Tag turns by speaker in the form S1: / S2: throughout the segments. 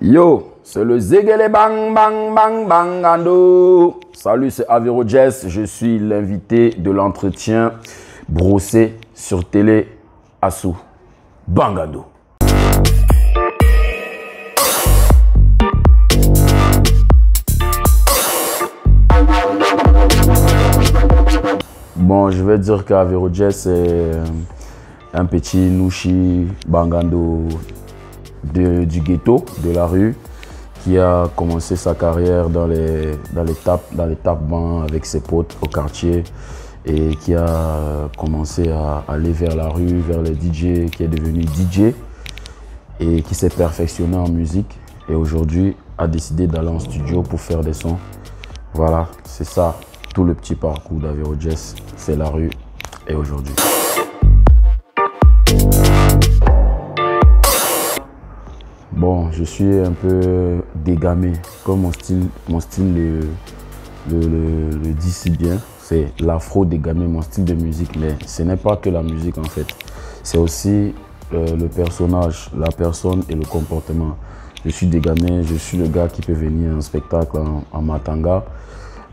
S1: Yo, c'est le Zegele Bang Bang Bang Bangando. Salut, c'est Avero Jess. Je suis l'invité de l'entretien brossé sur Télé Assou. Bangando. Bon, je vais dire qu'Avero Jess est un petit Nushi Bangando du ghetto, de la rue, qui a commencé sa carrière dans les tapes-bancs avec ses potes au quartier et qui a commencé à aller vers la rue, vers les DJ, qui est devenu DJ et qui s'est perfectionné en musique et aujourd'hui a décidé d'aller en studio pour faire des sons. Voilà, c'est ça, tout le petit parcours d'Avero Jess, c'est la rue et aujourd'hui. Bon, je suis un peu dégamé, comme mon style le dit si bien. C'est l'afro dégamé, mon style de musique, mais ce n'est pas que la musique en fait. C'est aussi le personnage, la personne et le comportement. Je suis dégamé, je suis le gars qui peut venir à un spectacle en matanga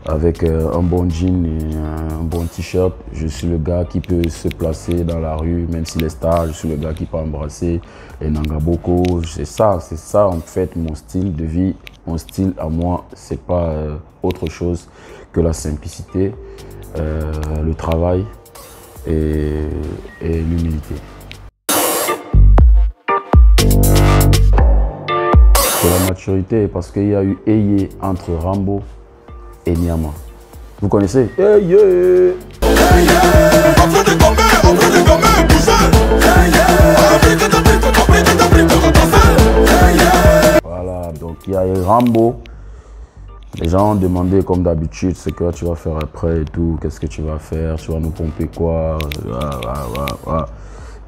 S1: avec un bon jean et un bon t-shirt. Je suis le gars qui peut se placer dans la rue, même s'il est star. Je suis le gars qui peut embrasser les Nangaboko. C'est ça en fait mon style de vie. Mon style à moi, c'est pas autre chose que la simplicité, le travail et l'humilité. C'est la maturité parce qu'il y a eu Eye entre Rambo et Nyama. Vous connaissez? Hey, yeah. Hey, yeah. Voilà, donc il y a eu Rambo. Les gens ont demandé comme d'habitude ce que tu vas faire après et tout. Qu'est-ce que tu vas faire? Tu vas nous pomper quoi?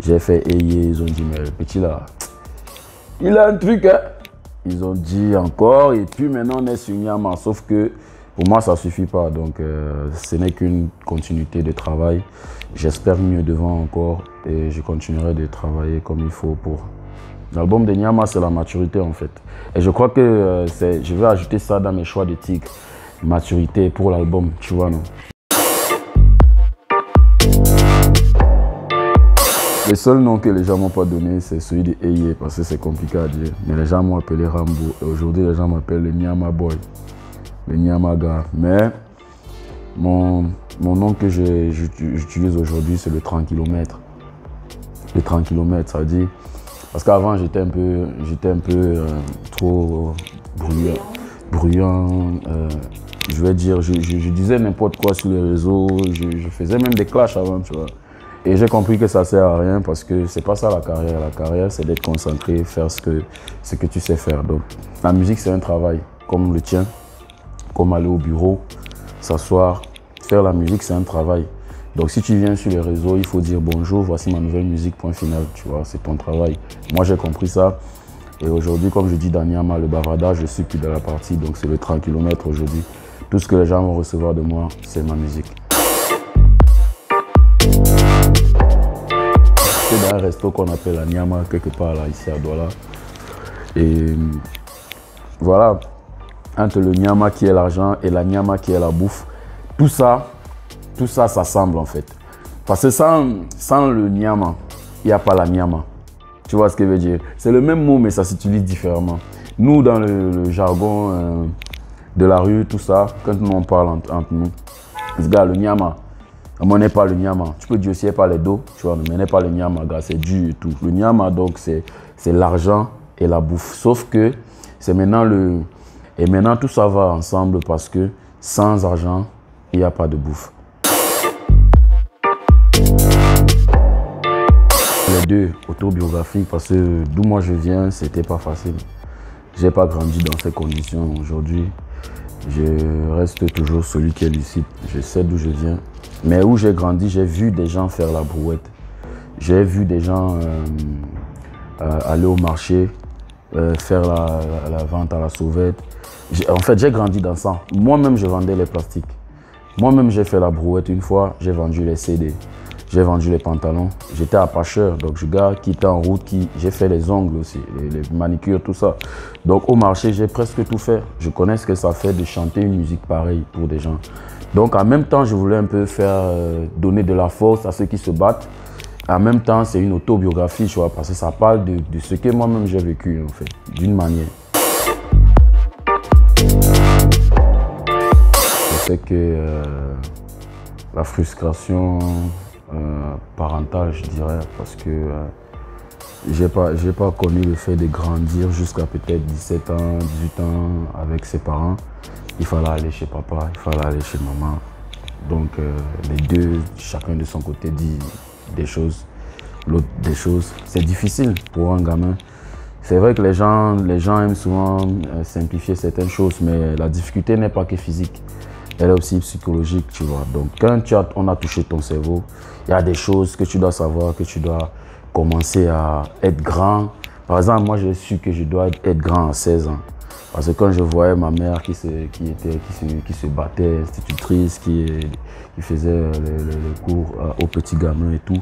S1: J'ai fait Eye, ils ont dit mais le petit là, il a un truc hein. Ils ont dit encore et puis maintenant on est sur Nyama, sauf que pour moi, ça ne suffit pas, donc ce n'est qu'une continuité de travail. J'espère mieux devant encore et je continuerai de travailler comme il faut pour... L'album de Nyama, c'est la maturité en fait. Et je crois que je vais ajouter ça dans mes choix de titres. Maturité pour l'album, tu vois, non? Le seul nom que les gens m'ont pas donné, c'est celui de Eye, parce que c'est compliqué à dire. Mais les gens m'ont appelé Rambo et aujourd'hui, les gens m'appellent le Nyama Boy. Le Nyamaga, mais mon nom que j'utilise aujourd'hui, c'est le 30 km. Le 30 km, ça veut dire, parce qu'avant j'étais un peu trop bruyant, je vais dire, je disais n'importe quoi sur les réseaux, je faisais même des clashs avant, tu vois. Et j'ai compris que ça sert à rien parce que c'est pas ça la carrière. La carrière, c'est d'être concentré, faire ce que tu sais faire. Donc, la musique, c'est un travail comme le tien. Comme aller au bureau, s'asseoir, faire la musique, c'est un travail. Donc si tu viens sur les réseaux, il faut dire bonjour, voici ma nouvelle musique, point final, tu vois, c'est ton travail. Moi j'ai compris ça et aujourd'hui, comme je dis dans Nyama, le bavardage, je suis plus dans la partie, donc c'est le 30 km aujourd'hui. Tout ce que les gens vont recevoir de moi, c'est ma musique. C'est dans un resto qu'on appelle la Nyama, quelque part là, ici à Douala. Et voilà. Entre le Nyama qui est l'argent et la Nyama qui est la bouffe, tout ça s'assemble en fait. Parce que sans le Nyama, il n'y a pas la Nyama. Tu vois ce que je veux dire? C'est le même mot mais ça s'utilise différemment. Nous dans le jargon de la rue, tout ça, quand nous on parle entre nous, ce gars, le Nyama, on n'est pas le Nyama. Tu peux dire aussi pas les dos, tu vois, mais n'est pas le Nyama, gars, c'est dur et tout. Le Nyama donc c'est l'argent et la bouffe. Sauf que c'est maintenant le... Et maintenant, tout ça va ensemble parce que sans argent, il n'y a pas de bouffe. Les deux autobiographiques, parce que d'où moi je viens, c'était pas facile. J'ai pas grandi dans ces conditions aujourd'hui. Je reste toujours celui qui est lucide. Je sais d'où je viens. Mais où j'ai grandi, j'ai vu des gens faire la brouette. J'ai vu des gens aller au marché, faire la vente à la sauvette. En fait, j'ai grandi dans ça. Moi-même, je vendais les plastiques. Moi-même, j'ai fait la brouette une fois. J'ai vendu les CD. j'ai vendu les pantalons. J'étais appâcheur, donc je gars qui était en route, j'ai fait les ongles aussi, les manicures, tout ça. Donc au marché, j'ai presque tout fait. Je connais ce que ça fait de chanter une musique pareille pour des gens. Donc en même temps, je voulais un peu faire donner de la force à ceux qui se battent. En même temps, c'est une autobiographie, tu vois, parce que ça parle de ce que moi-même j'ai vécu, en fait, d'une manière. Je sais que la frustration parentale, je dirais, parce que j'ai pas connu le fait de grandir jusqu'à peut-être 17 ans, 18 ans avec ses parents. Il fallait aller chez papa, il fallait aller chez maman. Donc les deux, chacun de son côté dit des choses, l'autre des choses. C'est difficile pour un gamin. C'est vrai que les gens aiment souvent simplifier certaines choses, mais la difficulté n'est pas que physique. Elle est aussi psychologique, tu vois. Donc quand on a touché ton cerveau, il y a des choses que tu dois savoir, que tu dois commencer à être grand. Par exemple, moi j'ai su que je dois être grand à 16 ans. Parce que quand je voyais ma mère qui se battait, institutrice, qui faisait les cours aux petits gamins et tout,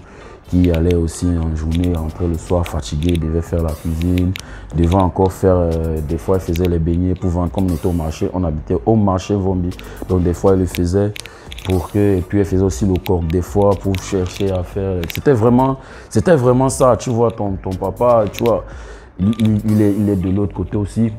S1: qui allait aussi en journée, rentrer le soir fatigué, devait faire la cuisine, devait encore faire, des fois elle faisait les beignets pour vendre, comme on était au marché, on habitait au marché Vombi, donc des fois elle le faisait pour que, et puis elle faisait aussi le corps des fois pour chercher à faire, c'était vraiment ça, tu vois, ton papa, tu vois, il est de l'autre côté aussi.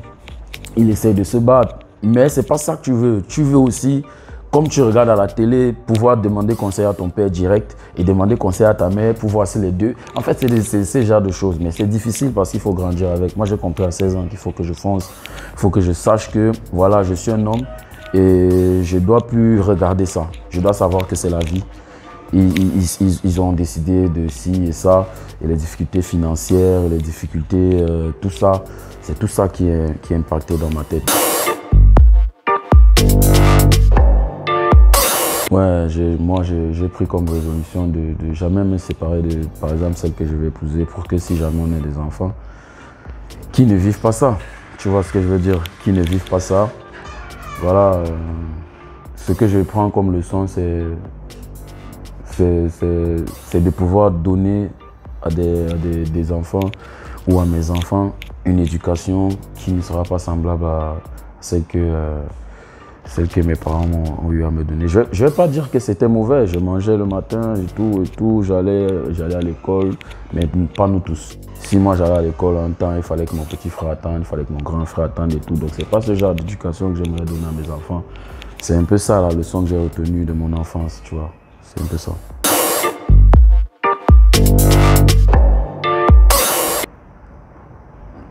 S1: Il essaie de se battre, mais c'est pas ça que tu veux. Tu veux aussi, comme tu regardes à la télé, pouvoir demander conseil à ton père direct et demander conseil à ta mère, pouvoir c'est les deux. En fait, c'est ce genre de choses, mais c'est difficile parce qu'il faut grandir avec. Moi, j'ai compris à 16 ans qu'il faut que je fonce, il faut que je sache que, voilà, je suis un homme et je dois plus regarder ça. Je dois savoir que c'est la vie. Ils ont décidé de ci et ça, et les difficultés financières, les difficultés, tout ça, c'est tout ça qui est impacté dans ma tête. Ouais, moi j'ai pris comme résolution de jamais me séparer de, par exemple, celle que je vais épouser, pour que si jamais on a des enfants, qui ne vivent pas ça. Tu vois ce que je veux dire? Qui ne vivent pas ça. Voilà, ce que je prends comme leçon, c'est de pouvoir donner à des enfants ou à mes enfants une éducation qui ne sera pas semblable à celle que mes parents ont eu à me donner. Je ne vais pas dire que c'était mauvais, je mangeais le matin et tout, j'allais à l'école, mais pas nous tous. Si moi j'allais à l'école en temps, il fallait que mon petit frère attende, il fallait que mon grand frère attende et tout. Donc c'est pas ce genre d'éducation que j'aimerais donner à mes enfants. C'est un peu ça la leçon que j'ai retenue de mon enfance, tu vois. C'est un peu ça.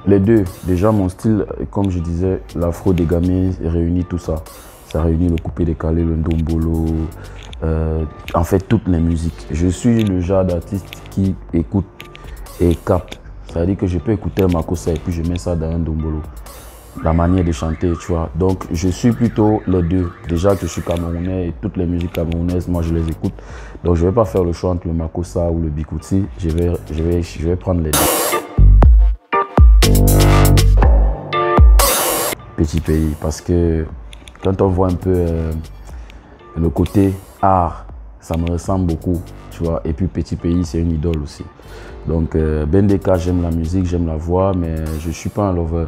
S1: Les deux, déjà mon style, comme je disais, l'afro des gamins réunit tout ça. Ça réunit le coupé décalé, le ndombolo, en fait toutes les musiques. Je suis le genre d'artiste qui écoute et capte. Ça veut dire que je peux écouter un makossa et puis je mets ça dans un ndombolo. La manière de chanter, tu vois. Donc je suis plutôt les deux. Déjà que je suis camerounais et toutes les musiques camerounaises, moi je les écoute. Donc je ne vais pas faire le choix entre le makossa ou le bikouti. Je vais prendre les deux. Petit pays, parce que quand on voit un peu le côté art, ça me ressemble beaucoup, tu vois. Et puis Petit Pays, c'est une idole aussi. Donc Bendeka, j'aime la musique, j'aime la voix, mais je ne suis pas un lover.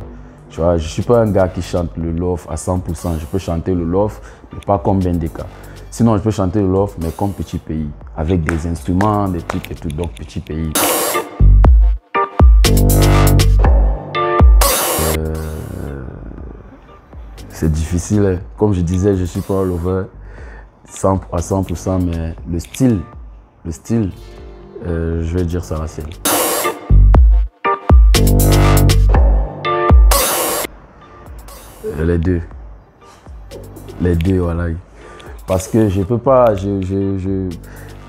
S1: Tu vois, je ne suis pas un gars qui chante le love à 100%. Je peux chanter le love, mais pas comme Bendeka. Sinon, je peux chanter le love, mais comme Petit Pays, avec des instruments, des trucs et tout. Donc Petit Pays. C'est difficile, hein. Comme je disais, je ne suis pas un lover à 100%, mais le style, je vais dire Saracen. Les deux, voilà. Parce que je peux pas,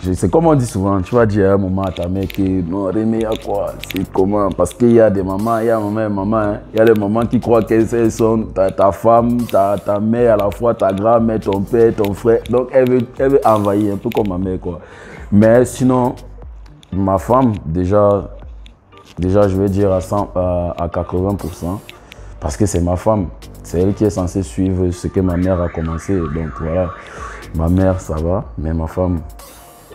S1: c'est comme on dit souvent, tu vas dire à un moment à ta mère que non, Rémi, à quoi? C'est comment? Parce qu'il y a des mamans, il y a maman et maman, hein. Il y a des mamans qui croient qu'elles sont ta femme, ta mère, à la fois ta grand-mère, ton père, ton frère. Donc elle veut envahir, un peu comme ma mère, quoi. Mais sinon, ma femme, déjà je vais dire à 80%, parce que c'est ma femme. C'est elle qui est censée suivre ce que ma mère a commencé. Donc voilà, ma mère, ça va, mais ma femme,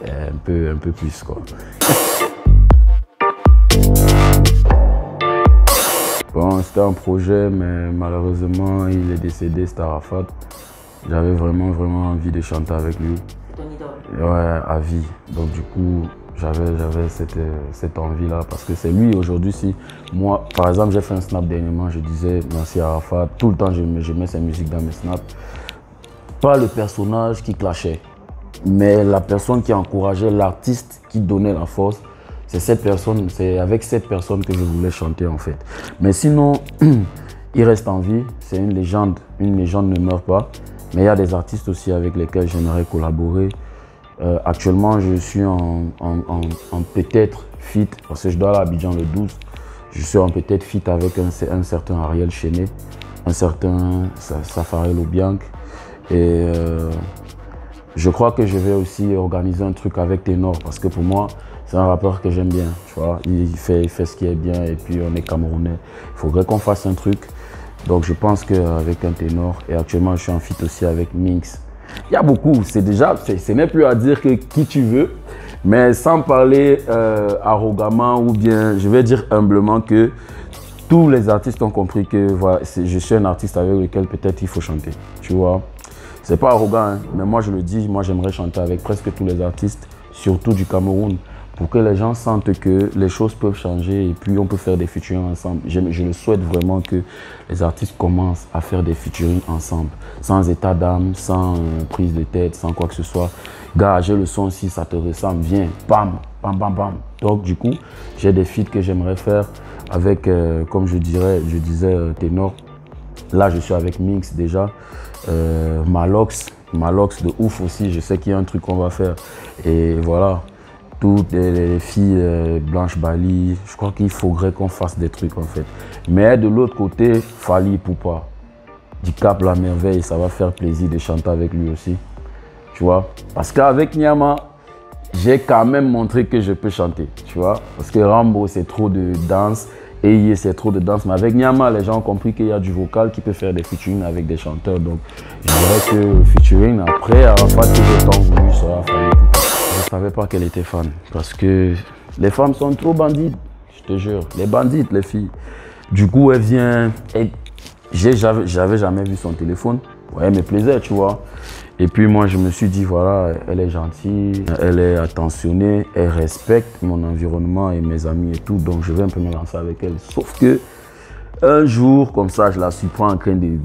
S1: un peu plus, quoi. Bon, c'était un projet, mais malheureusement, il est décédé, c'était Arafat. J'avais vraiment envie de chanter avec lui.
S2: Ton idole?
S1: Ouais, à vie. Donc du coup, j'avais cette envie-là parce que c'est lui aujourd'hui. Si moi, par exemple, j'ai fait un snap dernièrement, je disais merci à Arafat. Tout le temps, je mets sa musique dans mes snaps. Pas le personnage qui clashait, mais la personne qui encourageait, l'artiste qui donnait la force. C'est cette personne, c'est avec cette personne que je voulais chanter en fait. Mais sinon, il reste en vie, c'est une légende ne meurt pas. Mais il y a des artistes aussi avec lesquels j'aimerais collaborer. Actuellement, je suis en peut-être feat, parce que je dois aller à Abidjan le 12. Je suis en peut-être feat avec un certain Ariel Chenet, un certain Safarel Obiang. Et je crois que je vais aussi organiser un truc avec Ténor, parce que pour moi, c'est un rappeur que j'aime bien, tu vois. Il fait ce qui est bien et puis on est Camerounais. Il faudrait qu'on fasse un truc. Donc je pense qu'avec un Ténor, et actuellement je suis en feat aussi avec Minx. Il y a beaucoup, ce n'est plus à dire que qui tu veux, mais sans parler arrogamment ou bien, je vais dire humblement que tous les artistes ont compris que voilà, je suis un artiste avec lequel peut-être il faut chanter, tu vois. C'est pas arrogant, hein, mais moi je le dis, moi j'aimerais chanter avec presque tous les artistes, surtout du Cameroun, pour que les gens sentent que les choses peuvent changer et puis on peut faire des featuring ensemble. Je le souhaite vraiment que les artistes commencent à faire des featuring ensemble, sans état d'âme, sans prise de tête, sans quoi que ce soit. Gars, j'ai le son, si ça te ressemble, viens, bam, bam, bam, bam. Donc du coup, j'ai des feats que j'aimerais faire avec, comme je disais, Ténor. Là, je suis avec Minx déjà, Malox de ouf aussi, je sais qu'il y a un truc qu'on va faire. Et voilà. Toutes les filles Blanche Bali, je crois qu'il faudrait qu'on fasse des trucs en fait. Mais de l'autre côté, Fally Ipupa, du Cap La Merveille, ça va faire plaisir de chanter avec lui aussi. Tu vois, parce qu'avec Nyama, j'ai quand même montré que je peux chanter, tu vois. Parce que Rambo, c'est trop de danse, Eye, c'est trop de danse. Mais avec Nyama, les gens ont compris qu'il y a du vocal qui peut faire des featuring avec des chanteurs. Donc, je dirais que le featuring, après, Arafat, tout le temps voulu sera Fally Ipupa. Je ne savais pas qu'elle était fan parce que les femmes sont trop bandites, je te jure. Les bandites, les filles. Du coup, elle vient. J'avais jamais vu son téléphone. Ouais, elle me plaisait, tu vois. Et puis moi, je me suis dit, voilà, elle est gentille, elle est attentionnée, elle respecte mon environnement et mes amis et tout. Donc, je vais un peu me lancer avec elle. Sauf que un jour, comme ça, je la surprends en train de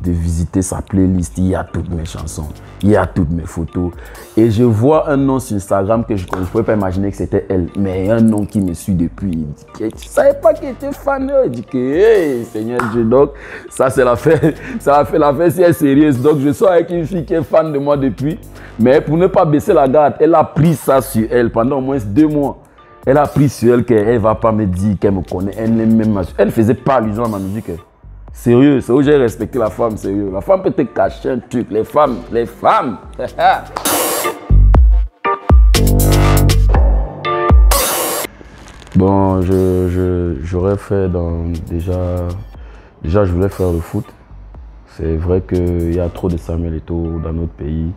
S1: visiter sa playlist. Il y a toutes mes chansons, il y a toutes mes photos. Et je vois un nom sur Instagram que je ne pouvais pas imaginer que c'était elle. Mais un nom qui me suit depuis. Il dit que tu ne savais pas qu'elle était fan. Il dit que, hey, Seigneur Dieu, donc, ça, c'est l'affaire. Ça a fait l'affaire si elle est sérieuse. Donc, je sors avec une fille qui est fan de moi depuis. Mais pour ne pas baisser la garde, elle a pris ça sur elle pendant au moins 2 mois. Elle a pris sur elle qu'elle ne va pas me dire qu'elle me connaît. Elle ne faisait pas allusion à ma musique. Sérieux, c'est où j'ai respecté la femme, sérieux. La femme peut te cacher un truc. Les femmes. Bon, j'aurais fait Déjà, je voulais faire le foot. C'est vrai qu'il y a trop de Samuel Eto'o dans notre pays.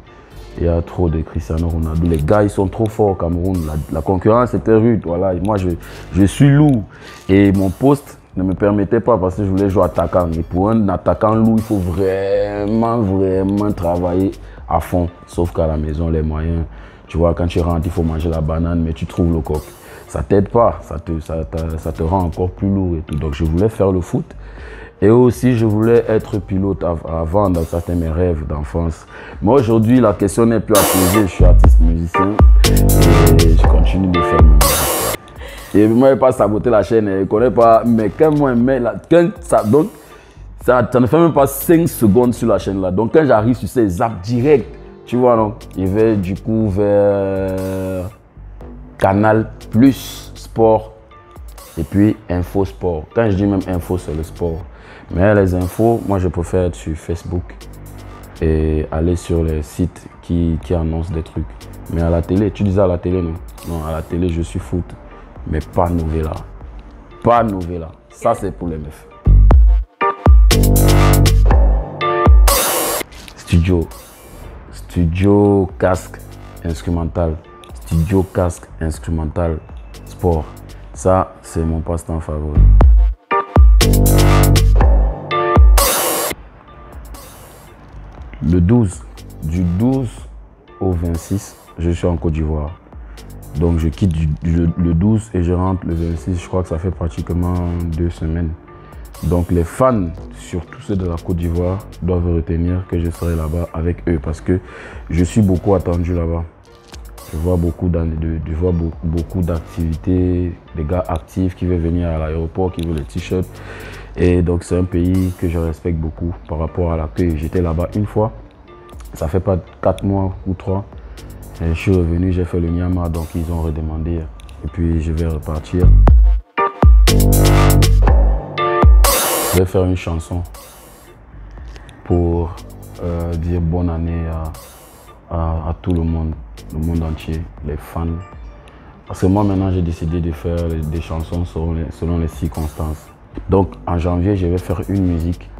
S1: Il y a trop de Cristiano Ronaldo. Les gars, ils sont trop forts au Cameroun. La concurrence était rude. Voilà. Et moi, je suis lourd. Et mon poste ne me permettait pas parce que je voulais jouer attaquant. Et pour un attaquant lourd, il faut vraiment travailler à fond. Sauf qu'à la maison, les moyens, tu vois, quand tu rentres, il faut manger la banane, mais tu trouves le coq. Ça t'aide pas. Ça te rend encore plus lourd et tout. Donc, je voulais faire le foot. Et aussi, je voulais être pilote avant, dans certains mes rêves d'enfance. Mais aujourd'hui, la question n'est plus à poser. Je suis artiste musicien et je continue de faire ma musique. Et moi, je n'ai pas saboté la chaîne, je ne connais pas. Mais quand moi, donc, ça ne fait même pas 5 secondes sur la chaîne là. Donc, quand j'arrive sur ces zaps direct, tu vois, non, je vais du coup vers Canal Plus Sport et puis Info Sport. Quand je dis même Info, c'est le sport. Mais les infos, moi je préfère être sur Facebook et aller sur les sites qui annoncent des trucs. Mais à la télé, tu disais à la télé, non? Non, à la télé, je suis foot, mais pas Novella. Pas Novella. Ça, c'est pour les meufs. Studio, casque, instrumental. studio, casque, instrumental, sport. Ça, c'est mon passe-temps favori. Le 12, du 12 au 26, je suis en Côte d'Ivoire. Donc je quitte le 12 et je rentre le 26. Je crois que ça fait pratiquement 2 semaines. Donc les fans, surtout ceux de la Côte d'Ivoire, doivent retenir que je serai là-bas avec eux parce que je suis beaucoup attendu là-bas. Je vois beaucoup d'activités, des gars actifs qui veulent venir à l'aéroport, qui veulent les t-shirts. Et donc c'est un pays que je respecte beaucoup par rapport à l'accueil. J'étais là-bas une fois, ça fait pas 4 mois ou 3. Et je suis revenu, j'ai fait le Nyama, donc ils ont redemandé. Et puis je vais repartir. Je vais faire une chanson pour dire bonne année à tout le monde entier, les fans. Parce que moi maintenant j'ai décidé de faire des chansons selon les circonstances. Donc en janvier, je vais faire une musique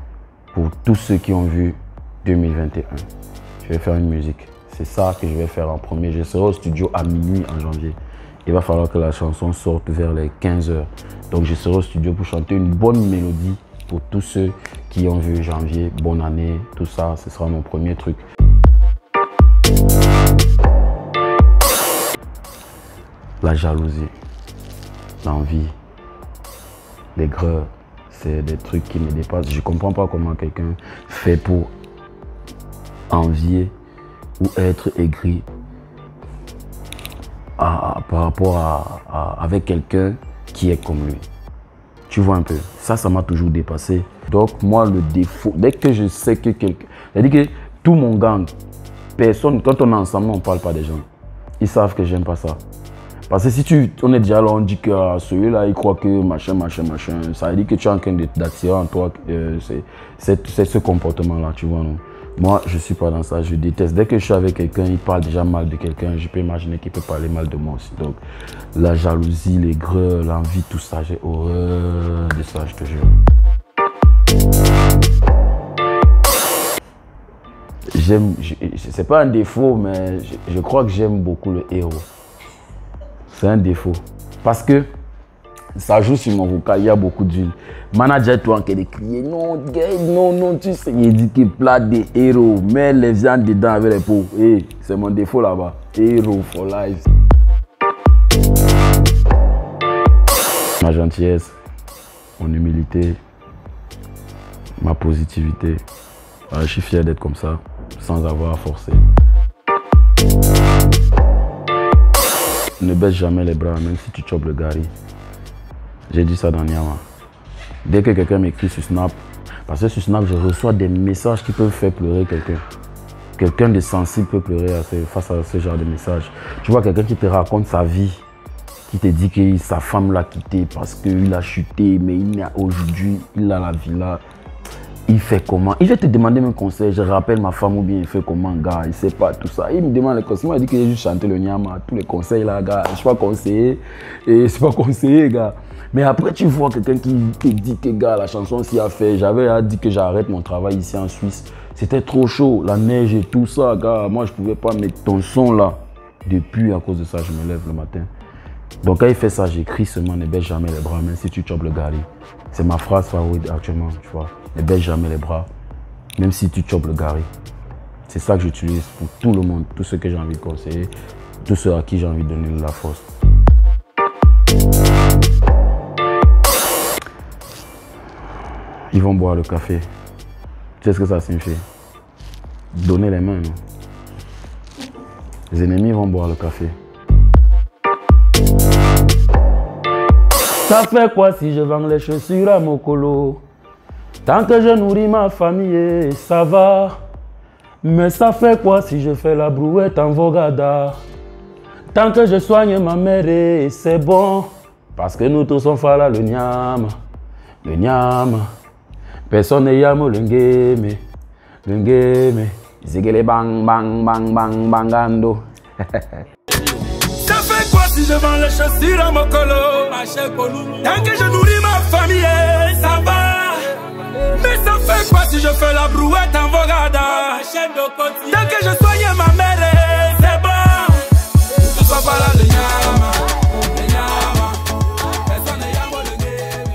S1: pour tous ceux qui ont vu 2021. Je vais faire une musique. C'est ça que je vais faire en premier. Je serai au studio à minuit en janvier. Il va falloir que la chanson sorte vers les 15 h. Donc je serai au studio pour chanter une bonne mélodie pour tous ceux qui ont vu janvier, bonne année, tout ça. Ce sera mon premier truc. La jalousie, l'envie, l'aigreur, c'est des trucs qui me dépassent. Je ne comprends pas comment quelqu'un fait pour envier ou être aigri par rapport avec quelqu'un qui est comme lui. Tu vois un peu, ça m'a toujours dépassé. Donc moi, le défaut, dès que je sais que quelqu'un... C'est-à-dire que tout mon gang, personne, quand on est ensemble, on ne parle pas des gens. Ils savent que j'aime pas ça. Parce que si on est déjà là, on dit que celui-là, il croit que machin, ça veut dire que tu es en train d'attirer en toi c'est ce comportement-là, tu vois, non? Moi, je ne suis pas dans ça, je déteste. Dès que je suis avec quelqu'un, il parle déjà mal de quelqu'un, je peux imaginer qu'il peut parler mal de moi aussi. Donc, la jalousie, l'aigreur, l'envie, tout ça, j'ai horreur de ça, je te jure. C'est pas un défaut, mais je crois que j'aime beaucoup le héros. C'est un défaut. Parce que ça joue sur mon vocal, il y a beaucoup d'huile. Manager, toi, qui est crié, non, non, tu sais, il dit qu'il plate des héros, mais les viandes dedans avec les peaux. Hey, c'est mon défaut là-bas. Héros for life. Ma gentillesse, mon humilité, ma positivité. Je suis fier d'être comme ça, sans avoir à forcer. Ne baisse jamais les bras, même si tu chopes le gari. J'ai dit ça dans Nyama. Dès que quelqu'un m'écrit sur Snap, parce que sur Snap, je reçois des messages qui peuvent faire pleurer quelqu'un. Quelqu'un de sensible peut pleurer face à ce genre de messages. Tu vois quelqu'un qui te raconte sa vie, qui te dit que sa femme l'a quitté parce qu'il a chuté, mais aujourd'hui, il a la vie là. Il fait comment? Il va te demander mes conseils. Je rappelle ma femme ou bien il fait comment, gars? Il ne sait pas tout ça. Il me demande les conseils. Moi, il dit que j'ai juste chanté le Nyama. Tous les conseils là, gars. Je ne suis pas conseiller. Et c'est pas conseiller, gars. Mais après, tu vois quelqu'un qui te dit que, gars, la chanson s'y a fait. J'avais dit que j'arrête mon travail ici en Suisse. C'était trop chaud. La neige et tout ça, gars. Moi, je ne pouvais pas mettre ton son là. Depuis, à cause de ça, je me lève le matin. Donc, quand il fait ça, j'écris seulement ne baisse jamais les bras, même si tu chopes le gari. C'est ma phrase favorite actuellement, tu vois. Ne baisse jamais les bras, même si tu chopes le gari. C'est ça que j'utilise pour tout le monde, tous ceux que j'ai envie de conseiller, tous ceux à qui j'ai envie de donner de la force. Ils vont boire le café. Tu sais ce que ça signifie? Donner les mains, non? Les ennemis vont boire le café. Ça fait quoi si je vends les chaussures à Mokolo? Tant que je nourris ma famille, ça va. Mais ça fait quoi si je fais la brouette en Vogada? Tant que je soigne ma mère, c'est bon. Parce que nous tous on fait là le Nyama. Le Nyama. Personne ne yamo le Ngeme. Le Ngeme. Zigele bang bang bang bang bangando.
S2: Ça fait quoi si je vends les chaussures à Mokolo? Tant que je nourris ma famille, ça va. Mais ça fait quoi si je fais la brouette en Vogada? Tant que je soigne ma mère, c'est bon. Tout soit voilà le nyama. Le nyama. Personne ne yamo le game.